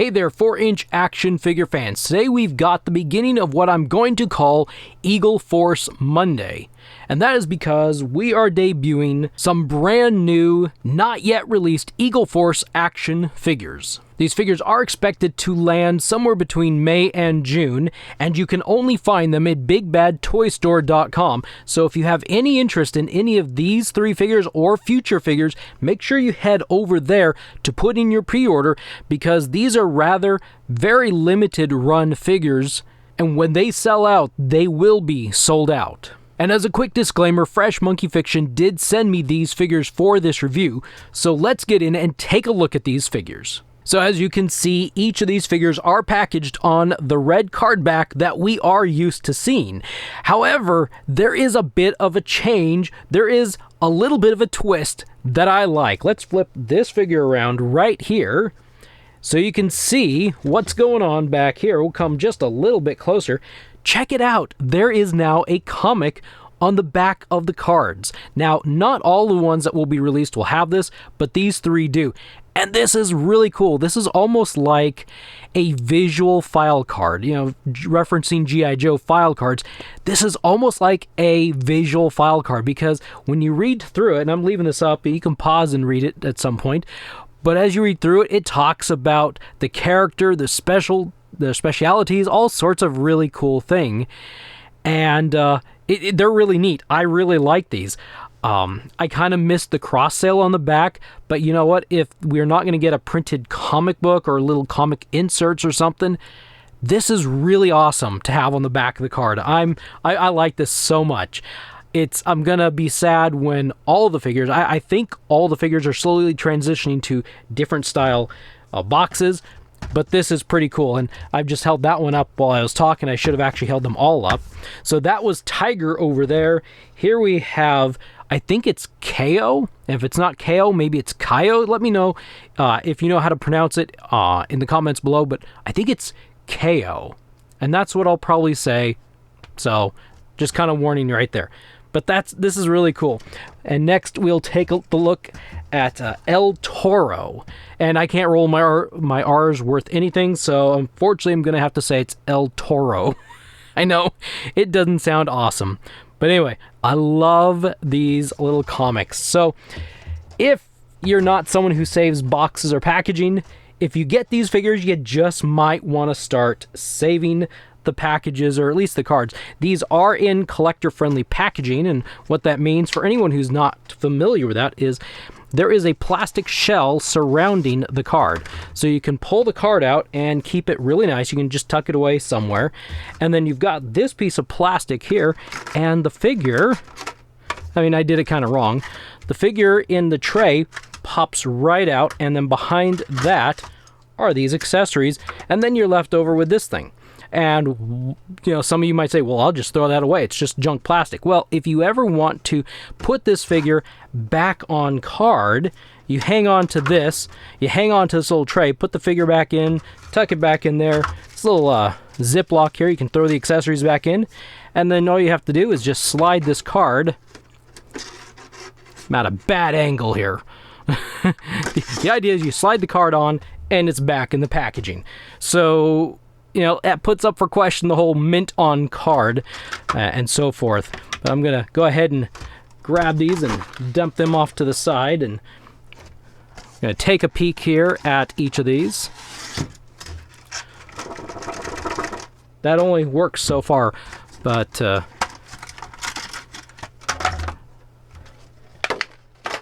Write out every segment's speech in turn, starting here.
Hey there, 4-inch action figure fans. Today we've got the beginning of what I'm going to call Eagle Force Monday. And that is because we are debuting some brand new, not yet released Eagle Force action figures. These figures are expected to land somewhere between May and June, and you can only find them at BigBadToyStore.com. So if you have any interest in any of these 3 figures or future figures, make sure you head over there to put in your pre-order, because these are rather very limited run figures, and when they sell out, they will be sold out. And as a quick disclaimer, Fresh Monkey Fiction did send me these figures for this review, so let's get in and take a look at these figures. So as you can see, each of these figures are packaged on the red card back that we are used to seeing. However, there is a bit of a change. There is a little bit of a twist that I like. Let's flip this figure around right here so you can see what's going on back here. We'll come just a little bit closer. Check it out. There is now a comic on the back of the cards. Now, not all the ones that will be released will have this, but these 3 do. And this is really cool. This is almost like a visual file card, referencing G.I. Joe file cards. This is almost like a visual file card, because when you read through it, and I'm leaving this up, you can pause and read it at some point, but as you read through it, it talks about the character, the specialities, all sorts of really cool thing. And they're really neat. I really like these. I kind of missed the cross sale on the back, but you know what? If we're not going to get a printed comic book or little comic inserts or something, this is really awesome to have on the back of the card. I like this so much. I'm going to be sad when all the figures, I think all the figures are slowly transitioning to different style boxes, but this is pretty cool, and I've just held that one up while I was talking. I should have actually held them all up. So that was Tygre over there. Here we have, I think it's Kayo. If it's not Kayo, maybe it's Kayo. Let me know if you know how to pronounce it in the comments below, but I think it's Kayo, and that's what I'll probably say. So just kind of warning you right there. But this is really cool. And next we'll take a look at El Toro. And I can't roll my R's worth anything, so unfortunately I'm going to have to say it's El Toro. I know, it doesn't sound awesome. But anyway, I love these little comics. So if you're not someone who saves boxes or packaging, if you get these figures, you just might want to start saving the packages, or at least the cards. These are in collector-friendly packaging, and what that means for anyone who's not familiar with that is there is a plastic shell surrounding the card. So you can pull the card out and keep it really nice. You can just tuck it away somewhere. And then you've got this piece of plastic here, and the figure, I did it kind of wrong. The figure in the tray pops right out, and then behind that are these accessories, and then you're left over with this thing. And, some of you might say, well, I'll just throw that away. It's just junk plastic. Well, if you ever want to put this figure back on card, you hang on to this. You hang on to this little tray, put the figure back in, tuck it back in there. This little Ziploc here, you can throw the accessories back in. And then all you have to do is just slide this card. I'm at a bad angle here. The idea is you slide the card on, and it's back in the packaging. So that puts up for question the whole mint on card and so forth. But I'm going to go ahead and grab these and dump them off to the side. And I'm going to take a peek here at each of these. That only works so far, but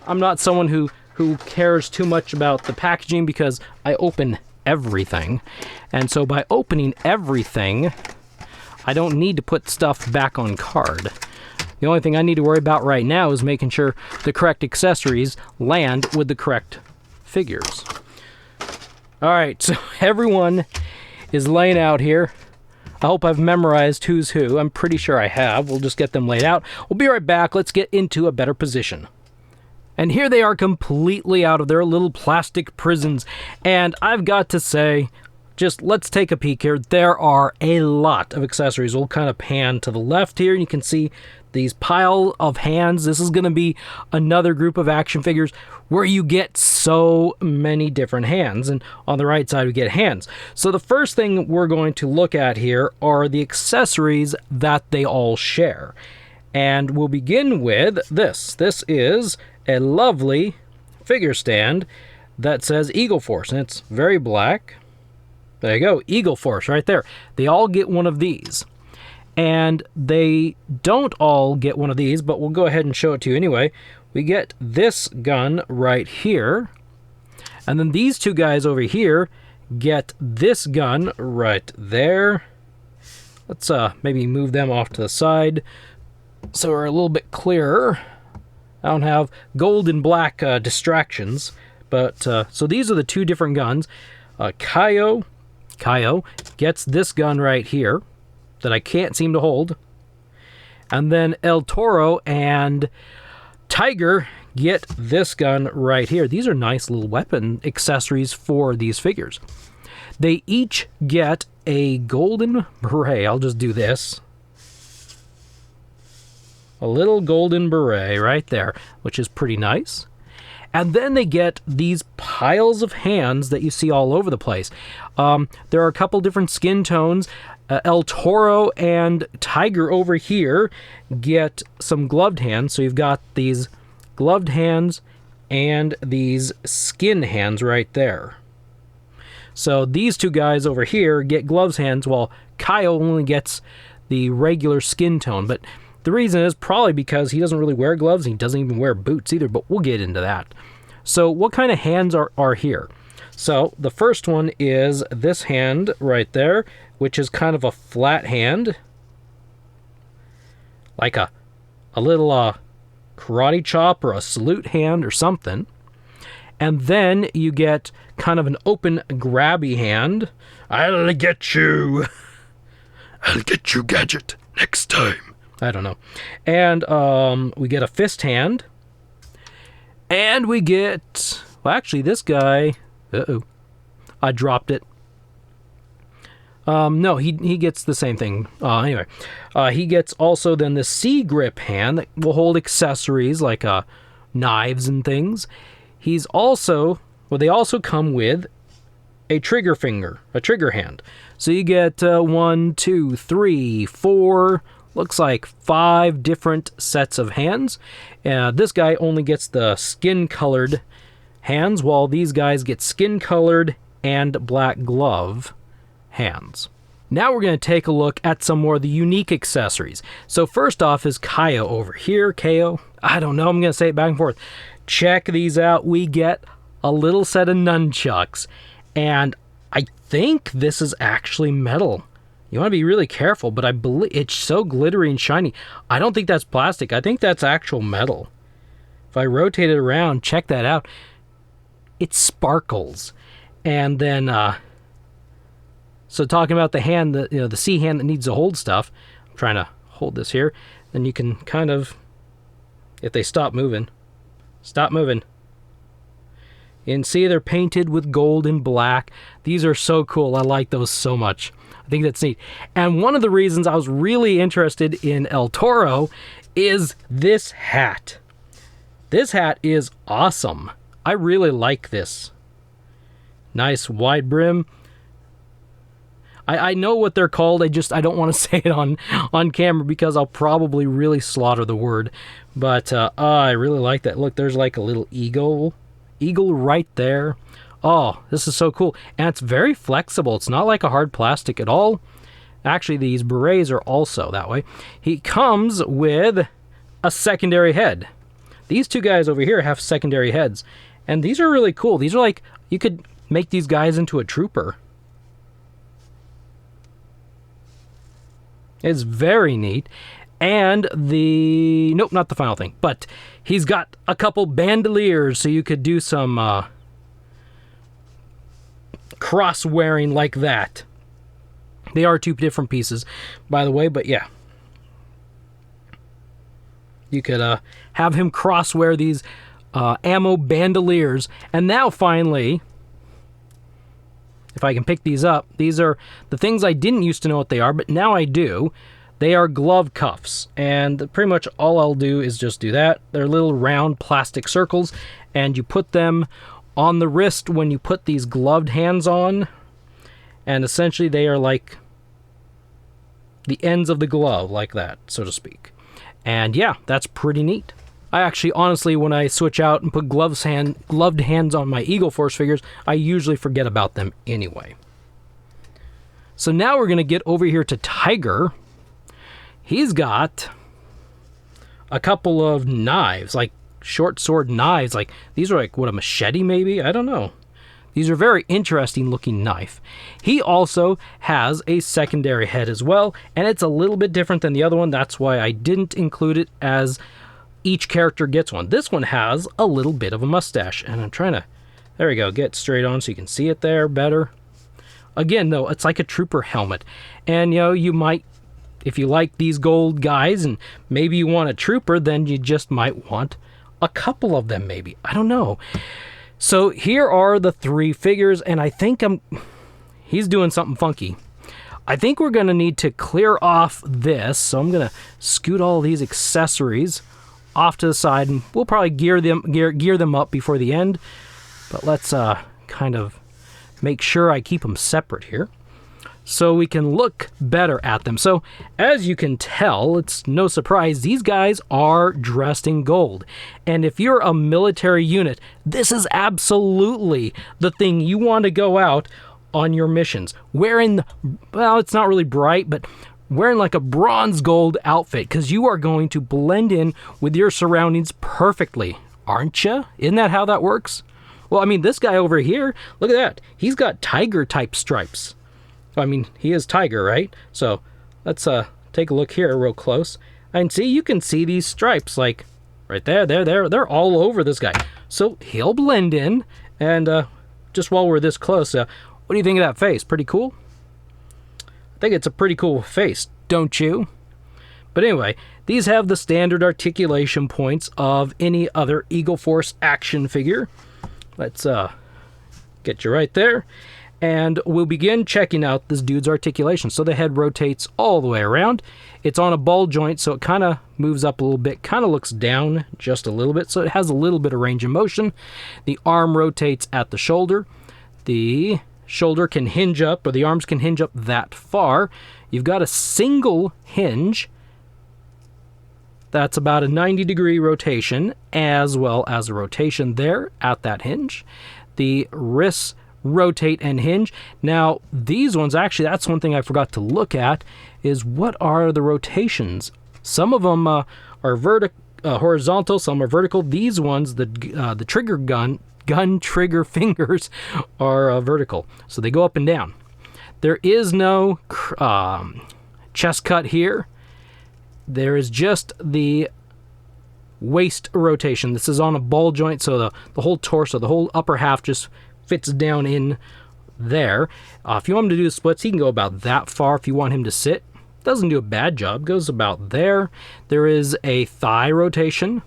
I'm not someone who cares too much about the packaging, because I open everything. And so by opening everything, I don't need to put stuff back on card. The only thing I need to worry about right now is making sure the correct accessories land with the correct figures. Alright, so everyone is laying out here. I hope I've memorized who's who. I'm pretty sure I have. We'll just get them laid out. We'll be right back. Let's get into a better position. And here they are completely out of their little plastic prisons. And I've got to say, just let's take a peek here. There are a lot of accessories. We'll kind of pan to the left here, and you can see these pile of hands. This is going to be another group of action figures where you get so many different hands, and on the right side we get hands. So the first thing we're going to look at here are the accessories that they all share. And we'll begin with this. This is a lovely figure stand that says Eagle Force, and it's very black. There you go, Eagle Force right there. They all get one of these. And they don't all get one of these, but we'll go ahead and show it to you anyway. We get this gun right here. And then these two guys over here get this gun right there. Let's maybe move them off to the side so we're a little bit clearer. I don't have gold and black distractions. But so these are the two different guns. Kayo gets this gun right here that I can't seem to hold. And then Toro and Tygre get this gun right here. These are nice little weapon accessories for these figures. They each get a golden beret. I'll just do this. A little golden beret right there, which is pretty nice. And then they get these piles of hands that you see all over the place. There are a couple different skin tones. Toro and Tygre over here get some gloved hands. So you've got these gloved hands and these skin hands right there. So these two guys over here get gloves hands, while Kayo only gets the regular skin tone. But the reason is probably because he doesn't really wear gloves. He doesn't even wear boots either, but we'll get into that. So what kind of hands are here? So the first one is this hand right there, which is kind of a flat hand. Like a little karate chop or a salute hand or something. And then you get kind of an open grabby hand. I'll get you. I'll get you, Gadget, next time. I don't know. And we get a fist hand. And we get... Well, actually, this guy... Uh-oh. I dropped it. No, he gets the same thing. Anyway, he gets also then the C-grip hand that will hold accessories like knives and things. He's also... Well, they also come with a trigger finger, a trigger hand. So you get 1, 2, 3, 4... Looks like 5 different sets of hands. This guy only gets the skin-colored hands, while these guys get skin-colored and black glove hands. Now we're going to take a look at some more of the unique accessories. So first off is Kayo over here. Kayo, I don't know, I'm going to say it back and forth. Check these out. We get a little set of nunchucks, and I think this is actually metal. You want to be really careful, but I believe it's so glittery and shiny. I don't think that's plastic. I think that's actual metal. If I rotate it around, check that out. It sparkles. And then, so talking about the hand, the C hand that needs to hold stuff. I'm trying to hold this here. Then you can kind of, if they stop moving. You can see they're painted with gold and black. These are so cool. I like those so much. I think that's neat. And one of the reasons I was really interested in El Toro is this hat. This hat is awesome. I really like this. Nice wide brim. I know what they're called. I don't want to say it on camera because I'll probably really slaughter the word. But I really like that. Look, there's like a little eagle right there. Oh, this is so cool. And it's very flexible. It's not like a hard plastic at all. Actually, these berets are also that way. He comes with a secondary head. These two guys over here have secondary heads. And these are really cool. These are like, you could make these guys into a trooper. It's very neat. And nope, not the final thing. But he's got a couple bandoliers, so you could do some cross-wearing like that. They are 2 different pieces, by the way, but yeah. You could have him cross-wear these ammo bandoliers. And now, finally, if I can pick these up, these are the things I didn't used to know what they are, but now I do. They are glove cuffs, and pretty much all I'll do is just do that. They're little round plastic circles, and you put them on the wrist when you put these gloved hands on, and essentially they are like the ends of the glove, like that, so to speak. And yeah, that's pretty neat. I actually, honestly, when I switch out and put gloved hands on my Eagle Force figures, I usually forget about them anyway. So now we're going to get over here to Tygre. He's got a couple of knives, like short sword knives. Like, these are like, what, a machete maybe? I don't know. These are very interesting looking knife. He also has a secondary head as well, and it's a little bit different than the other one. That's why I didn't include it, as each character gets one. This one has a little bit of a mustache, and I'm trying to, there we go, get straight on so you can see it there better. Again, though, it's like a trooper helmet, and you know, you might, if you like these gold guys and maybe you want a trooper, then you just might want a couple of them maybe. I don't know. So here are the 3 figures, and I think he's doing something funky. I think we're going to need to clear off this, so I'm going to scoot all these accessories off to the side, and we'll probably gear them up before the end. But let's kind of make sure I keep them separate here, so we can look better at them. So, as you can tell, it's no surprise, these guys are dressed in gold. And if you're a military unit, this is absolutely the thing you want to go out on your missions. Wearing, well, it's not really bright, but wearing like a bronze gold outfit, because you are going to blend in with your surroundings perfectly, aren't you? Isn't that how that works? Well, I mean, this guy over here, look at that. He's got Tygre type stripes. I mean, he is Tygre, right? So let's take a look here real close. And see, you can see these stripes, like right there, they're all over this guy. So he'll blend in. And just while we're this close, what do you think of that face? Pretty cool? I think it's a pretty cool face, don't you? But anyway, these have the standard articulation points of any other Eagle Force action figure. Let's get you right there. And we'll begin checking out this dude's articulation. So the head rotates all the way around. It's on a ball joint, so it kind of moves up a little bit, kind of looks down just a little bit, so it has a little bit of range of motion. The arm rotates at the shoulder. The shoulder can hinge up, or the arms can hinge up that far. You've got a single hinge. That's about a 90-degree rotation, as well as a rotation there at that hinge. The wrists rotate and hinge. Now, these ones, actually, that's one thing I forgot to look at, is what are the rotations? Some of them are horizontal, some are vertical. These ones, the trigger gun trigger fingers are vertical, so they go up and down. There is no chest cut here. There is just the waist rotation. This is on a ball joint, so the whole torso, the whole upper half just fits down in there. If you want him to do the splits, he can go about that far. If you want him to sit, doesn't do a bad job, goes about there. There is a thigh rotation.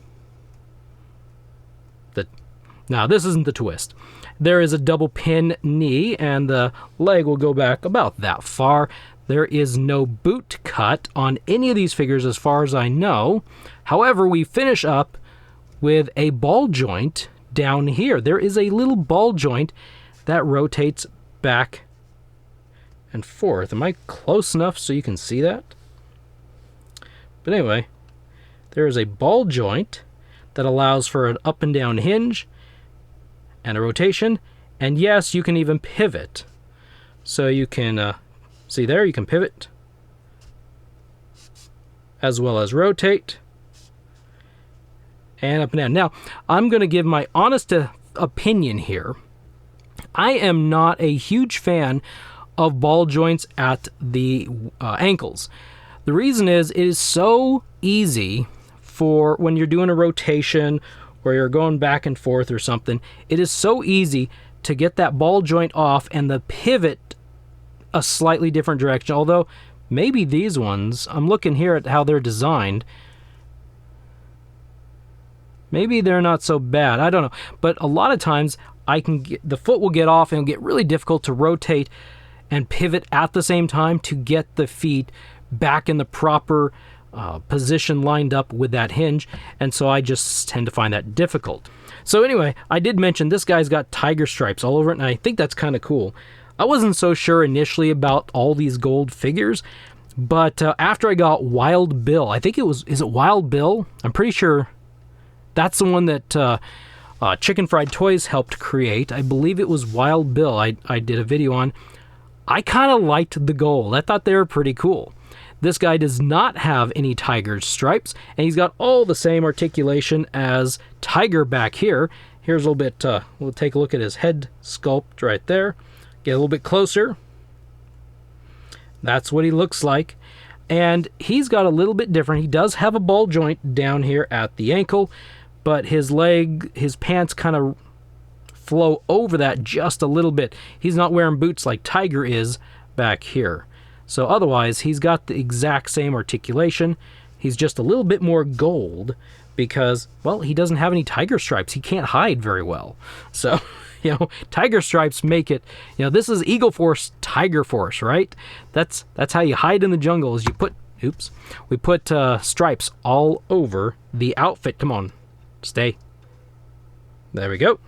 Now, this isn't the twist. There is a double pin knee, and the leg will go back about that far. There is no boot cut on any of these figures as far as I know. However, we finish up with a ball joint down here. There is a little ball joint that rotates back and forth. Am I close enough so you can see that? But anyway, there is a ball joint that allows for an up and down hinge and a rotation. And yes, you can even pivot. So you can, see there, you can pivot as well as rotate. And up and down. Now, I'm going to give my honest opinion here. I am not a huge fan of ball joints at the ankles. The reason is it is so easy for when you're doing a rotation or you're going back and forth or something. It is so easy to get that ball joint off and the pivot a slightly different direction. Although maybe these ones, I'm looking here at how they're designed. Maybe they're not so bad. I don't know. But a lot of times the foot will get off and it'll get really difficult to rotate and pivot at the same time to get the feet back in the proper position lined up with that hinge, and so I just tend to find that difficult. So anyway, I did mention this guy's got Tygre stripes all over it, and I think that's kind of cool. I wasn't so sure initially about all these gold figures, but after I got Wild Bill, I think is it Wild Bill? I'm pretty sure that's the one that Chicken Fried Toys helped create. I believe it was Wild Bill I did a video on. I kind of liked the gold. I thought they were pretty cool. This guy does not have any Tygre stripes, and he's got all the same articulation as Tygre back here. Here's a little bit, we'll take a look at his head sculpt right there. Get a little bit closer. That's what he looks like. And he's got a little bit different. He does have a ball joint down here at the ankle, but his pants kind of flow over that just a little bit. He's not wearing boots like Tygre is back here. So otherwise, he's got the exact same articulation. He's just a little bit more gold because, well, he doesn't have any Tygre stripes. He can't hide very well. So, Tygre stripes make it, this is Eagle Force, Tygre Force, right? That's how you hide in the jungle is we put stripes all over the outfit. Come on, stay. There we go.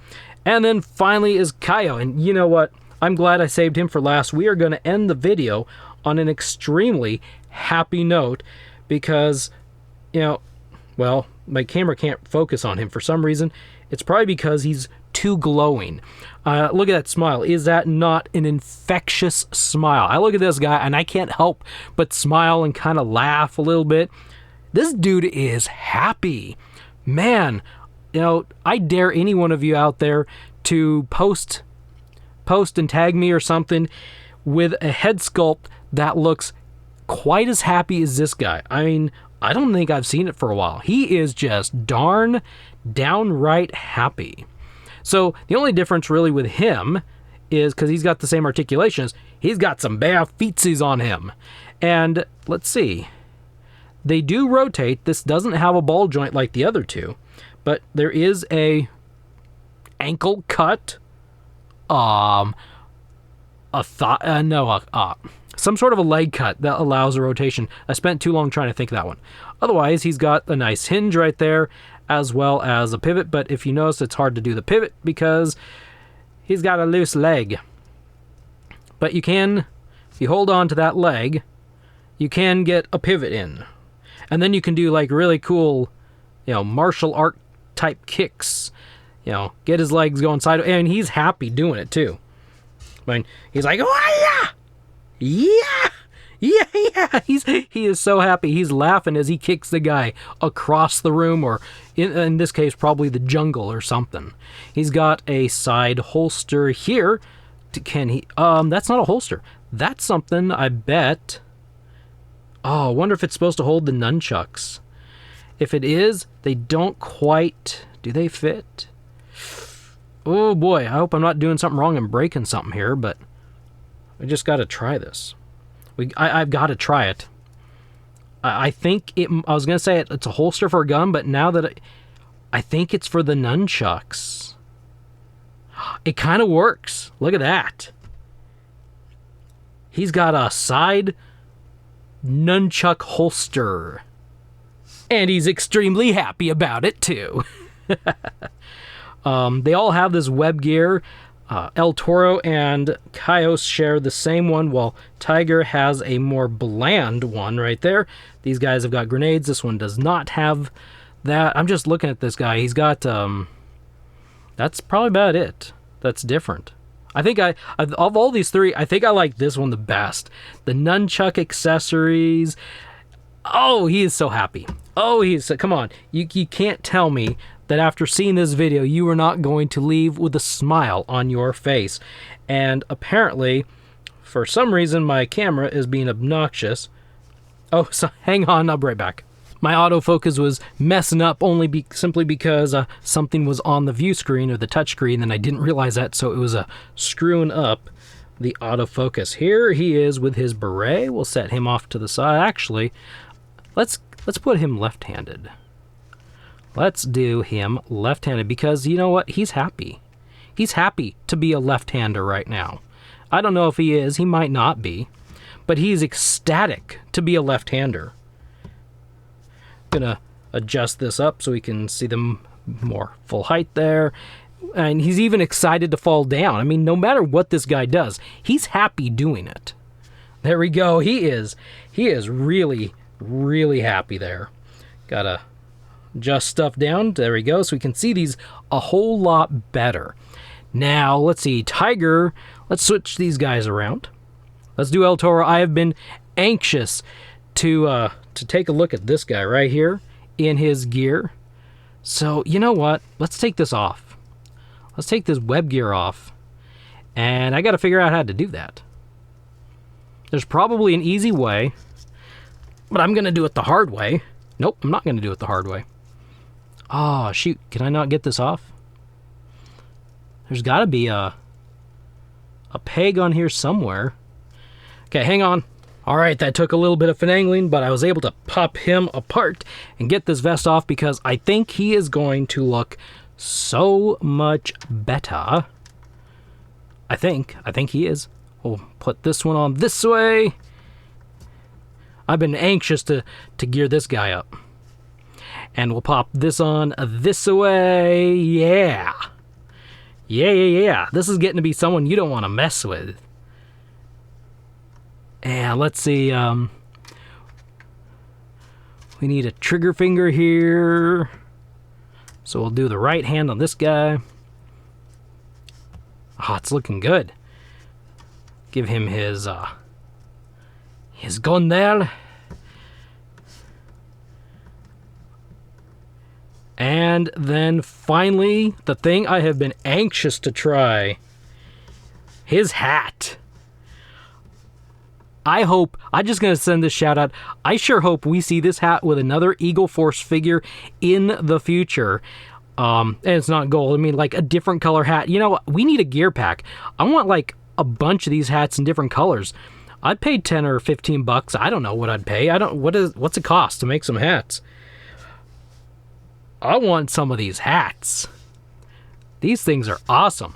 And then finally is Kayo. And you know what? I'm glad I saved him for last. We are going to end the video on an extremely happy note because, well, my camera can't focus on him for some reason. It's probably because he's too glowing. Look at that smile. Is that not an infectious smile? I look at this guy and I can't help but smile and kind of laugh a little bit. This dude is happy. Man, I dare any one of you out there to post and tag me or something with a head sculpt that looks quite as happy as this guy. I mean, I don't think I've seen it for a while. He is just downright happy. So the only difference really with him is because he's got the same articulations, he's got some bare feetsies on him. And let's see. They do rotate. This doesn't have a ball joint like the other two, but there is a ankle cut, some sort of a leg cut that allows a rotation. I spent too long trying to think of that one. Otherwise, he's got a nice hinge right there, as well as a pivot, but if you notice, it's hard to do the pivot because he's got a loose leg. But you can, if you hold on to that leg, you can get a pivot in. And then you can do like really cool, martial art type kicks. Get his legs going sideways, and he's happy doing it too. I mean, he's like, oh yeah, yeah. He is so happy. He's laughing as he kicks the guy across the room, or in this case, probably the jungle or something. He's got a side holster here. Can he? That's not a holster. That's something I bet. Oh, I wonder if it's supposed to hold the nunchucks. If it is, they don't quite. Do they fit? Oh boy, I hope I'm not doing something wrong and breaking something here, but I just got to try this. I've got to try it. I think I was going to say it's a holster for a gun, but now that I think it's for the nunchucks. It kind of works. Look at that. He's got a side nunchuck holster. And he's extremely happy about it too. They all have this web gear. El Toro and Kayo share the same one, while Tygre has a more bland one right there. These guys have got grenades. This one does not have that. I'm just looking at this guy. He's got, that's probably about it. That's different. I think of all these three, I think I like this one the best. The nunchuck accessories. Oh, he is so happy. Oh, come on. You can't tell me that after seeing this video, you are not going to leave with a smile on your face. And apparently, for some reason, my camera is being obnoxious. Oh, so hang on, I'll be right back. My autofocus was messing up simply because something was on the view screen or the touch screen, and I didn't realize that, so it was screwing up the autofocus. Here he is with his beret. We'll set him off to the side. Actually, let's put him left-handed. Let's do him left-handed because you know what? He's happy. He's happy to be a left-hander right now. I don't know if he is. He might not be. But he's ecstatic to be a left-hander. Gonna adjust this up so we can see them more full height there. And he's even excited to fall down. I mean, no matter what this guy does, he's happy doing it. There we go. He is really, really happy there. Gotta adjust stuff down. There we go. So we can see these a whole lot better. Now, let's see. Tygre. Let's switch these guys around. Let's do El Toro. I have been anxious to take a look at this guy right here in his gear. So, you know what? Let's take this off. Let's take this web gear off. And I got to figure out how to do that. There's probably an easy way, but I'm going to do it the hard way. Nope, I'm not going to do it the hard way. Oh, shoot. Can I not get this off? There's got to be a peg on here somewhere. Okay, hang on. All right, that took a little bit of finagling, but I was able to pop him apart and get this vest off because I think he is going to look so much better. I think he is. We'll put this one on this way. I've been anxious to gear this guy up. And we'll pop this on this way. Yeah. Yeah. This is getting to be someone you don't want to mess with. And let's see, we need a trigger finger here. So we'll do the right hand on this guy. Oh, it's looking good. Give him his gun there. And then finally, the thing I have been anxious to try. His hat. I'm just going to send this shout out. I sure hope we see this hat with another Eagle Force figure in the future. And it's not gold. I mean, like a different color hat. You know, we need a gear pack. I want like a bunch of these hats in different colors. I'd pay 10 or 15 bucks. I don't know what I'd pay. What's it cost to make some hats? I want some of these hats. These things are awesome.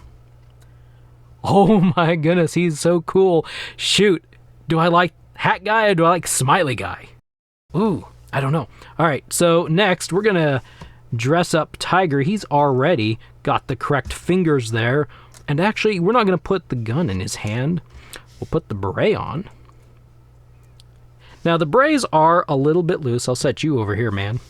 Oh my goodness, he's so cool. Shoot. Do I like hat guy or do I like smiley guy? Ooh, I don't know. All right, so next we're going to dress up Tygre. He's already got the correct fingers there. And actually, we're not going to put the gun in his hand. We'll put the beret on. Now, the berets are a little bit loose. I'll set you over here, man.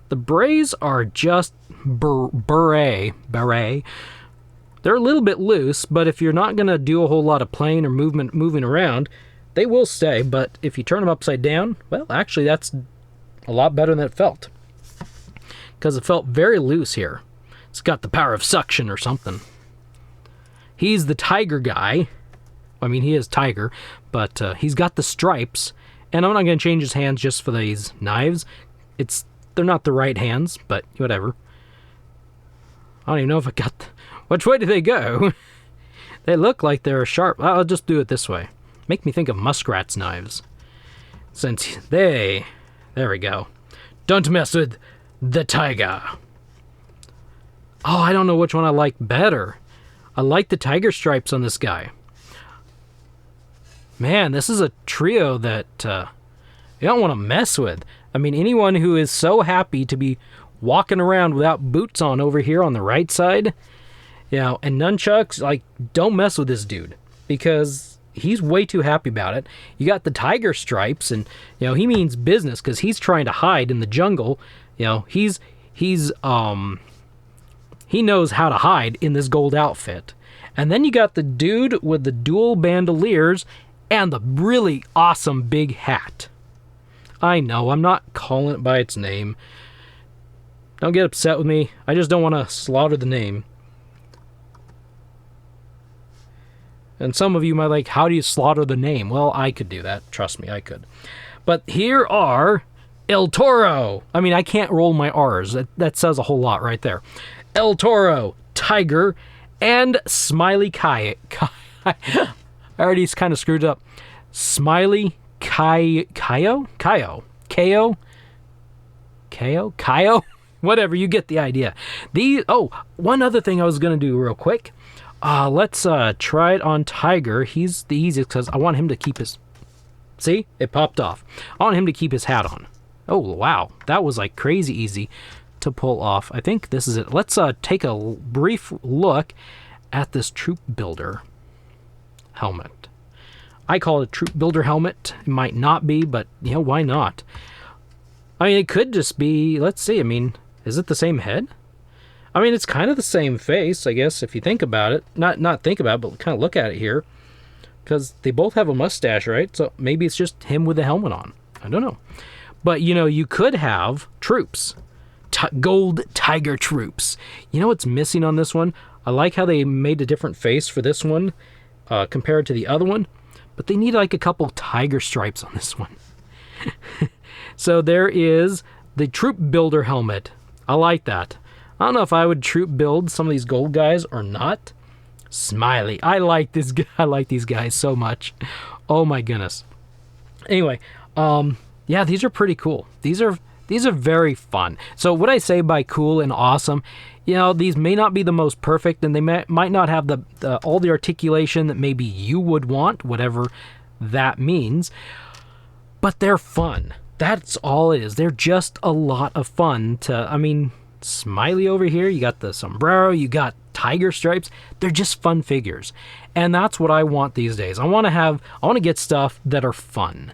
The berets are just beret. They're a little bit loose, but if you're not going to do a whole lot of playing or moving around, they will stay, but if you turn them upside down, well, actually, that's a lot better than it felt. Because it felt very loose here. It's got the power of suction or something. He's the Tygre guy. I mean, he is Tygre, but he's got the stripes. And I'm not going to change his hands just for these knives. They're not the right hands, but whatever. I don't even know if I got... Which way do they go? They look like they're sharp. I'll just do it this way. Make me think of muskrat's knives. Since there we go. Don't mess with the Tygre. Oh, I don't know which one I like better. I like the Tygre stripes on this guy. Man, this is a trio that you don't want to mess with. I mean, anyone who is so happy to be walking around without boots on over here on the right side, you know, and nunchucks, like, don't mess with this dude. Because he's way too happy about it. You got the Tygre stripes, and you know he means business because he's trying to hide in the jungle. You know he knows how to hide in this gold outfit. And then you got the dude with the dual bandoliers and the really awesome big hat. I know I'm not calling it by its name. Don't get upset with me. I just don't want to slaughter the name. And some of you might like, how do you slaughter the name? Well, I could do that. Trust me, I could. But here are El Toro. I mean, I can't roll my R's. That says a whole lot right there. El Toro, Tygre, and Smiley Kayo. I already kind of screwed up. Smiley Kayo? Kayo? Whatever, you get the idea. One other thing I was going to do real quick Let's try it on Tygre. He's the easiest because I want him to keep his... See? It popped off. I want him to keep his hat on. Oh, wow. That was like crazy easy to pull off. I think this is it. Let's take a brief look at this Troop Builder helmet. I call it a Troop Builder helmet. It might not be, but, you know, why not? I mean, it could just be... Let's see. I mean, is it the same head? I mean, it's kind of the same face, I guess, if you think about it. Not think about it, but kind of look at it here. Because they both have a mustache, right? So maybe it's just him with the helmet on. I don't know. But, you know, you could have troops. Gold Tygre troops. You know what's missing on this one? I like how they made a different face for this one compared to the other one. But they need like a couple tiger stripes on this one. So there is the Troop Builder helmet. I like that. I don't know if I would troop build some of these gold guys or not. Smiley. I like this guy. I like these guys so much. Oh my goodness. Anyway, yeah, these are pretty cool. These are very fun. So what I say by cool and awesome, you know, these may not be the most perfect, and they might not have all the articulation that maybe you would want, whatever that means, but they're fun. That's all it is. They're just a lot of fun to, I mean, Smiley over here, you got the sombrero, you got tiger stripes. They're just fun figures. And that's what I want these days. I want to get stuff that are fun.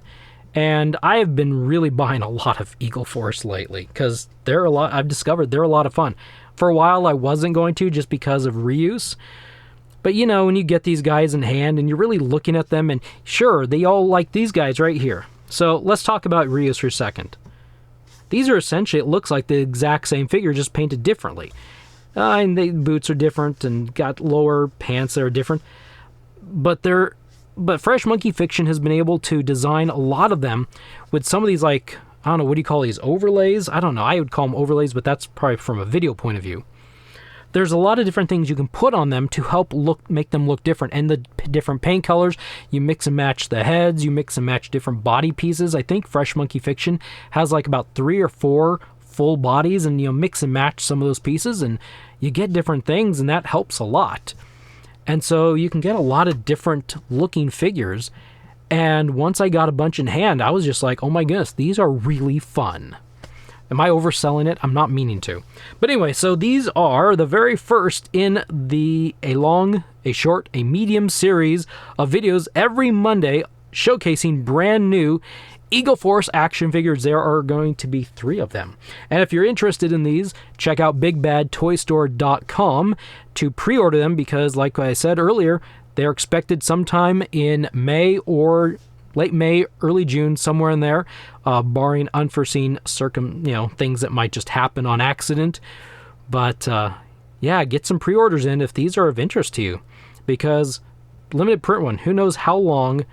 And I have been really buying a lot of Eagle Force lately because I've discovered they're a lot of fun. For a while I wasn't going to just because of reuse. But you know, when you get these guys in hand and you're really looking at them, and sure, they all like these guys right here. So let's talk about reuse for a second. These are essentially, it looks like the exact same figure, just painted differently. And the boots are different and got lower pants that are different. But Fresh Monkey Fiction has been able to design a lot of them with some of these, like, I don't know, what do you call these, overlays? I don't know, I would call them overlays, but that's probably from a video point of view. There's a lot of different things you can put on them to help make them look different. And the different paint colors, you mix and match the heads, you mix and match different body pieces. I think Fresh Monkey Fiction has like about 3 or 4 full bodies, and you know, mix and match some of those pieces and you get different things, and that helps a lot. And so you can get a lot of different looking figures. And once I got a bunch in hand, I was just like, oh my goodness, these are really fun. Am I overselling it? I'm not meaning to. But anyway, so these are the very first in a long, a short, a medium series of videos every Monday showcasing brand new Eagle Force action figures. There are going to be 3 of them. And if you're interested in these, check out BigBadToyStore.com to pre-order them because, like I said earlier, they're expected sometime in May or late May, early June, somewhere in there, barring unforeseen things that might just happen on accident. But yeah, get some pre-orders in if these are of interest to you, because limited print one, who knows how long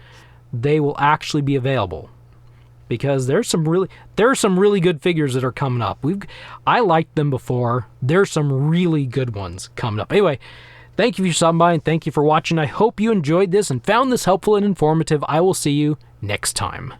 they will actually be available. Because there's some really good figures that are coming up. I liked them before. There's some really good ones coming up. Anyway, thank you for stopping by, and thank you for watching. I hope you enjoyed this and found this helpful and informative. I will see you next time.